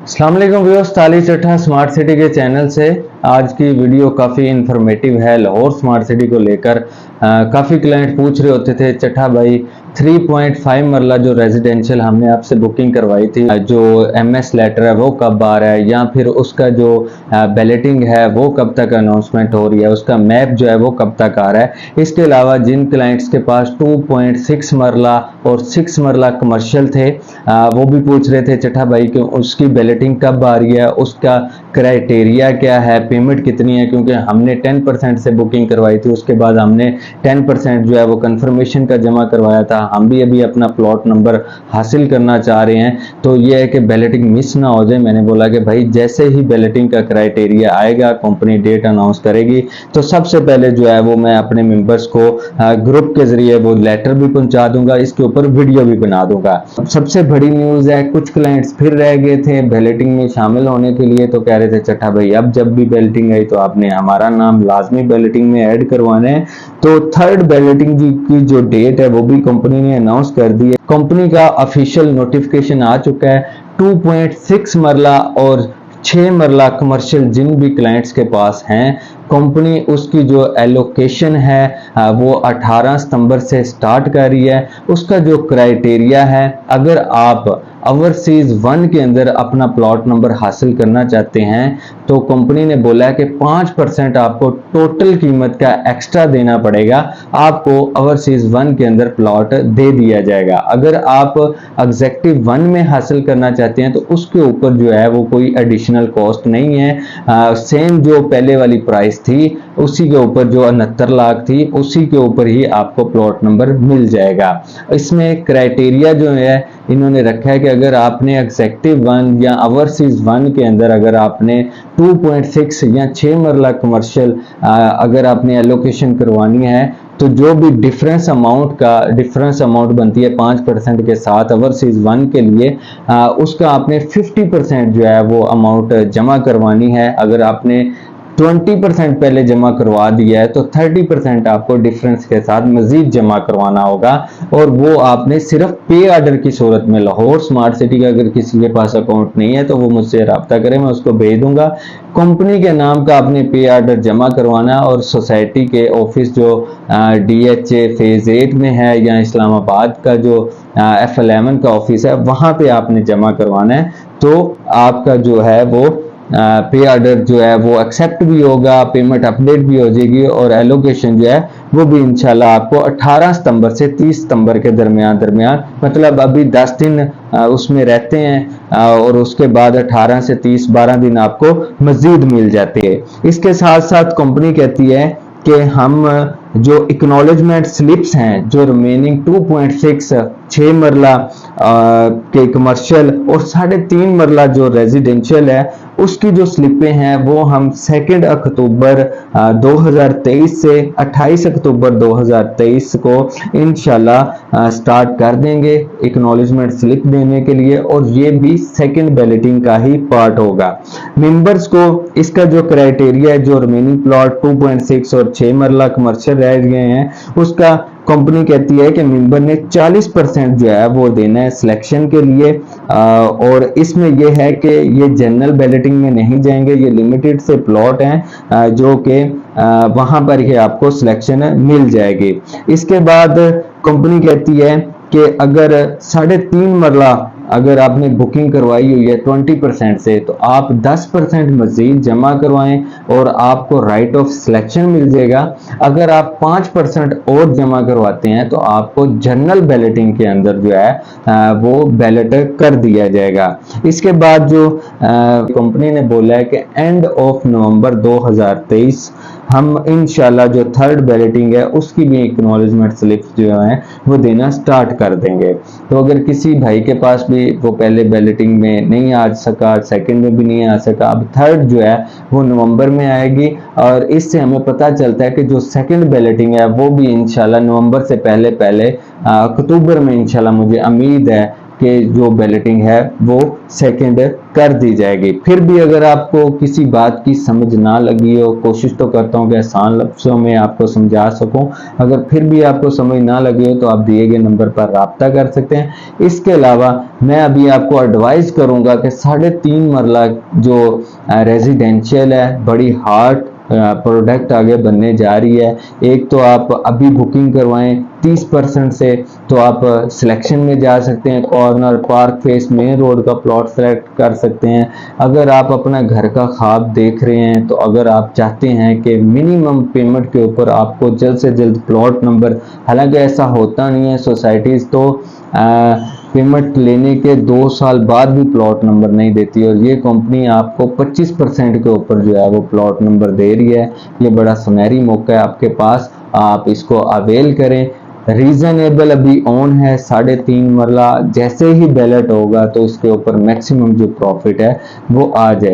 अस्सलाम वालेकुम व्यूअर्स, ताली चट्ठा स्मार्ट सिटी के चैनल से आज की वीडियो काफ़ी इंफॉर्मेटिव है। लाहौर स्मार्ट सिटी को लेकर काफ़ी क्लाइंट पूछ रहे होते थे, चट्ठा भाई 3.5 मरला जो रेजिडेंशियल हमने आपसे बुकिंग करवाई थी, जो एमएस लेटर है वो कब आ रहा है, या फिर उसका जो बैलेटिंग है वो कब तक अनाउंसमेंट हो रही है, उसका मैप जो है वो कब तक आ रहा है। इसके अलावा जिन क्लाइंट्स के पास 2.6 मरला और 6 मरला कमर्शियल थे, वो भी पूछ रहे थे चट्ठा भाई कि उसकी बैलेटिंग कब आ रही है, उसका क्राइटेरिया क्या है, पेमेंट कितनी है, क्योंकि हमने 10% से बुकिंग करवाई थी, उसके बाद हमने 10% जो है वो कंफर्मेशन का जमा करवाया था। हम भी अभी अपना प्लॉट नंबर हासिल करना चाह रहे हैं, तो ये है कि बैलेटिंग मिस ना हो जाए। मैंने बोला कि भाई जैसे ही बैलेटिंग का क्राइटेरिया आएगा, कंपनी डेट अनाउंस करेगी, तो सबसे पहले जो है वो मैं अपने मेंबर्स को ग्रुप के जरिए वो लेटर भी पहुंचा दूंगा, इसके ऊपर वीडियो भी बना दूंगा। सबसे बड़ी न्यूज है, कुछ क्लाइंट्स फिर रह गए थे बैलेटिंग में शामिल होने के लिए, तो कह रहे थे चट्ठा भाई अब जब भी बैलेटिंग आई तो आपने हमारा नाम लाजमी बैलेटिंग में ऐड करवाना है। तो थर्ड बैलेटिंग की जो डेट है वो भी कंपनी ने अनाउंस कर दी है। कंपनी का ऑफिशियल नोटिफिकेशन आ चुका है। 2.6 मरला और 6 मरला कमर्शियल जिन भी क्लाइंट्स के पास हैं, कंपनी उसकी जो एलोकेशन है वो 18 सितंबर से स्टार्ट कर रही है। उसका जो क्राइटेरिया है, अगर आप ओवरसीज 1 के अंदर अपना प्लॉट नंबर हासिल करना चाहते हैं तो कंपनी ने बोला है कि 5% आपको टोटल कीमत का एक्स्ट्रा देना पड़ेगा, आपको ओवरसीज 1 के अंदर प्लॉट दे दिया जाएगा। अगर आप एग्जेक्टिव 1 में हासिल करना चाहते हैं तो उसके ऊपर जो है वो कोई एडिशनल कॉस्ट नहीं है। सेम जो पहले वाली प्राइस थी उसी के ऊपर, जो 69 लाख थी उसी के ऊपर ही आपको प्लॉट नंबर मिल जाएगा। इसमें क्राइटेरिया जो है इन्होंने रखा है कि अगर आपने एग्जेक्टिव 1 या ओवरसीज 1 के अंदर अगर आपने 2.6 या 6 मरला कमर्शियल अगर आपने एलोकेशन करवानी है, तो जो भी डिफरेंस अमाउंट बनती है 5% के साथ ओवरसीज 1 के लिए, उसका आपने 50% जो है वो अमाउंट जमा करवानी है। अगर आपने 20% पहले जमा करवा दिया है तो 30% आपको डिफरेंस के साथ मजीद जमा करवाना होगा, और वो आपने सिर्फ पे ऑर्डर की सूरत में। लाहौर स्मार्ट सिटी का अगर किसी के पास अकाउंट नहीं है तो वो मुझसे रब्ता करें, मैं उसको भेज दूंगा। कंपनी के नाम का आपने पे ऑर्डर जमा करवाना, और सोसाइटी के ऑफिस जो DHA फेज 8 में है या इस्लामाबाद का जो F11 का ऑफिस है वहां पे आपने जमा करवाना है, तो आपका जो है वो पे ऑर्डर जो है वो एक्सेप्ट भी होगा, पेमेंट अपडेट भी हो जाएगी, और एलोकेशन जो है वो भी इंशाल्लाह आपको 18 सितंबर से 30 सितंबर के दरमियान मतलब अभी 10 दिन उसमें रहते हैं, और उसके बाद 18 से 30 12 दिन आपको मजीद मिल जाते हैं। इसके साथ साथ कंपनी कहती है कि हम जो इक्नॉलेजमेंट स्लिप्स हैं, जो रिमेनिंग 2.6 6 मरला के कमर्शियल और 3.5 मरला जो रेजिडेंशियल है, उसकी जो स्लिपें हैं वो हम 2 अक्टूबर 2023 से 28 अक्टूबर 2023 को इंशाल्लाह स्टार्ट कर देंगे इक्नॉलेजमेंट स्लिप देने के लिए, और ये भी सेकंड बैलेटिंग का ही पार्ट होगा। मेंबर्स को इसका जो क्राइटेरिया है, जो रिमेनिंग प्लॉट 2.6 और 6 मरला कमर्शियल रह गए हैं, उसका कंपनी कहती है कि मेंबर ने 40% जो है वो देना है सिलेक्शन के लिए, और इसमें यह है कि ये जनरल बैलेटिंग में नहीं जाएंगे, ये लिमिटेड से प्लॉट हैं जो कि वहां पर ही आपको सिलेक्शन मिल जाएगी। इसके बाद कंपनी कहती है कि अगर 3.5 मरला अगर आपने बुकिंग करवाई हुई है 20% से, तो आप 10% मजीद जमा करवाएं और आपको राइट ऑफ सिलेक्शन मिल जाएगा। अगर आप 5% और जमा करवाते हैं तो आपको जनरल बैलेटिंग के अंदर जो है वो बैलेट कर दिया जाएगा। इसके बाद जो कंपनी ने बोला है कि एंड ऑफ नवंबर 2023 हम इंशाल्लाह जो थर्ड बैलेटिंग है उसकी भी एक्नॉलेजमेंट स्लिप्स जो है वो देना स्टार्ट कर देंगे। तो अगर किसी भाई के पास भी वो पहले बैलेटिंग में नहीं आ सका, सेकंड में भी नहीं आ सका, अब थर्ड जो है वो नवंबर में आएगी, और इससे हमें पता चलता है कि जो सेकंड बैलेटिंग है वो भी इंशाल्लाह नवंबर से पहले अक्टूबर में इंशाल्लाह मुझे उम्मीद है के जो बैलेटिंग है वो सेकंड कर दी जाएगी। फिर भी अगर आपको किसी बात की समझ ना लगी हो, कोशिश तो करता हूँ कि आसान लफ्ज़ों में आपको समझा सकूं, अगर फिर भी आपको समझ ना लगी हो तो आप दिए गए नंबर पर राब्ता कर सकते हैं। इसके अलावा मैं अभी आपको एडवाइस करूंगा कि 3.5 मरला जो रेजिडेंशियल है, बड़ी हार्ड प्रोडक्ट आगे बनने जा रही है। एक तो आप अभी बुकिंग करवाएं 30% से, तो आप सिलेक्शन में जा सकते हैं, corner park face main road का प्लॉट सेलेक्ट कर सकते हैं। अगर आप अपना घर का ख्वाब देख रहे हैं, तो अगर आप चाहते हैं कि मिनिमम पेमेंट के ऊपर आपको जल्द से जल्द प्लॉट नंबर, हालांकि ऐसा होता नहीं है, सोसाइटीज़ तो पेमेंट लेने के 2 साल बाद भी प्लॉट नंबर नहीं देती, और ये कंपनी आपको 25% के ऊपर जो है वो प्लॉट नंबर दे रही है। ये बड़ा सुनहरी मौका है आपके पास, आप इसको अवेल करें। रीजनेबल अभी ऑन है 3.5 मरला, जैसे ही बैलेट होगा तो इसके ऊपर मैक्सिमम जो प्रॉफिट है वो आ जाए।